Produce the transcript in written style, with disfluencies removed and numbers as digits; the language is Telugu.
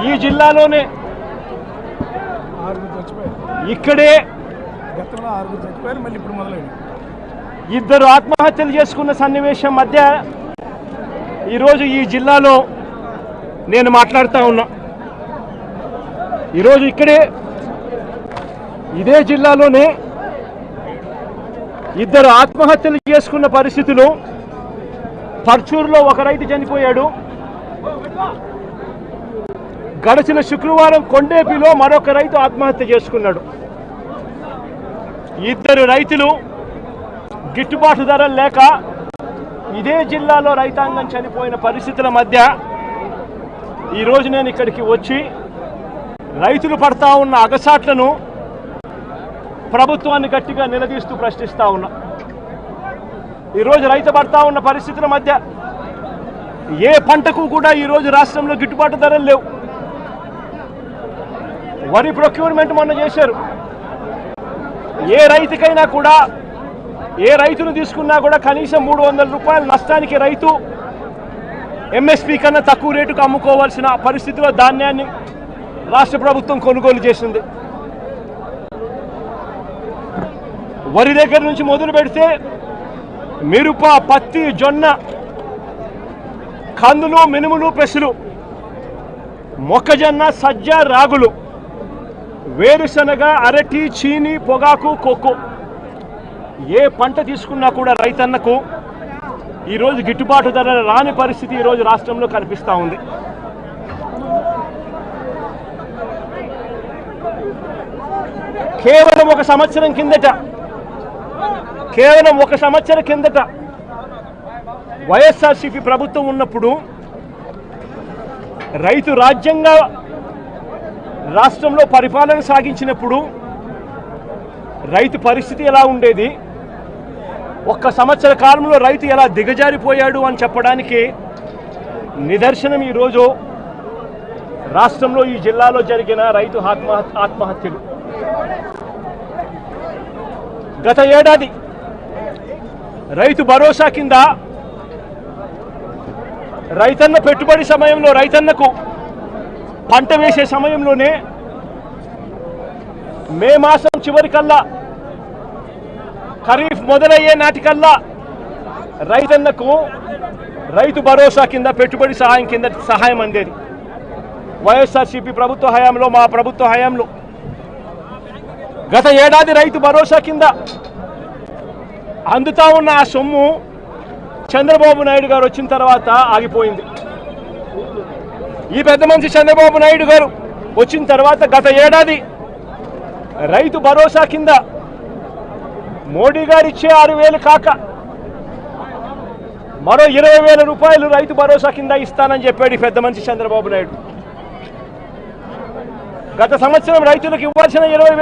ఈ జిల్లాలోనే ఇక్కడే ఇద్దరు ఆత్మహత్యలు చేసుకున్న సన్నివేశం మధ్య ఈరోజు ఈ జిల్లాలో నేను మాట్లాడుతూ ఉన్నా. ఈరోజు ఇక్కడే ఇదే జిల్లాలోనే ఇద్దరు ఆత్మహత్యలు చేసుకున్న పరిస్థితులు. పర్చూరులో ఒక రైతు చనిపోయాడు. గడిచిన శుక్రవారం కొండేపిలో మరొక రైతు ఆత్మహత్య చేసుకున్నాడు. ఇద్దరు రైతులు గిట్టుబాటు ధరలు లేక ఇదే జిల్లాలో రైతాంగం చనిపోయిన పరిస్థితుల మధ్య ఈరోజు నేను ఇక్కడికి వచ్చి రైతులు పడతా ఉన్న అగసాట్లను ప్రభుత్వాన్ని గట్టిగా నిలదీస్తూ ప్రశ్నిస్తా ఉన్నా. ఈరోజు రైతు పడతా ఉన్న పరిస్థితుల మధ్య ఏ పంటకు కూడా ఈరోజు రాష్ట్రంలో గిట్టుబాటు ధరలు లేవు. వరి ప్రొక్యూర్మెంట్ మొన్న చేశారు. ఏ రైతుకైనా కూడా ఏ రైతును తీసుకున్నా కూడా కనీసం 300 రూపాయల నష్టానికి రైతు ఎంఎస్పీ కన్నా తక్కువ రేటుకు అమ్ముకోవాల్సిన పరిస్థితిలో ధాన్యాన్ని రాష్ట్ర ప్రభుత్వం కొనుగోలు చేసింది. వరి దగ్గర నుంచి మొదలు పెడితే మిరప, పత్తి, జొన్న, కందులు, మినుములు, పెసలు, మొక్కజొన్న, సజ్జ, రాగులు, వేరుశనగ, అరటి, చీని, పొగాకు, కోకో ఏ పంట తీసుకున్నా కూడా రైతన్నకు ఈరోజు గిట్టుబాటు ధర రాని పరిస్థితి ఈరోజు రాష్ట్రంలో కనిపిస్తూ ఉంది. కేవలం ఒక సంవత్సరం కిందట వైఎస్ఆర్సీపీ ప్రభుత్వం ఉన్నప్పుడు రైతు రాజ్యంగా రాష్ట్రంలో పరిపాలన సాగించినప్పుడు రైతు పరిస్థితి ఎలా ఉండేది, ఒక్క సంవత్సర కాలంలో రైతు ఎలా దిగజారిపోయాడు అని చెప్పడానికి నిదర్శనం ఈరోజు రాష్ట్రంలో ఈ జిల్లాలో జరిగిన రైతు ఆత్మహత్యలు. గత ఏడాది రైతు భరోసా కింద రైతన్న పెట్టుబడి సమయంలో రైతన్నకు పంట వేసే సమయంలోనే మే మాసం చివరికల్లా ఖరీఫ్ మొదలయ్యే నాటికల్లా రైతన్నకు రైతు భరోసా కింద పెట్టుబడి సహాయం కింద సహాయం అందేది. వైఎస్ఆర్సీపీ ప్రభుత్వ హయాంలో, మా ప్రభుత్వ హయాంలో గత ఏడాది రైతు భరోసా కింద అందుతా ఉన్న ఆ సొమ్ము చంద్రబాబు నాయుడు గారు వచ్చిన తర్వాత ఆగిపోయింది. ఈ పెద్ద మనిషి చంద్రబాబు నాయుడు గారు వచ్చిన తర్వాత గత ఏడాది రైతు భరోసా కింద మోడీ గారు ఇచ్చే 6,000 కాక మరో 20,000 రూపాయలు రైతు భరోసా కింద ఇస్తానని చెప్పాడు ఈ పెద్ద మనిషి చంద్రబాబు నాయుడు. గత సంవత్సరం రైతులకు ఇవ్వాల్సిన 20,000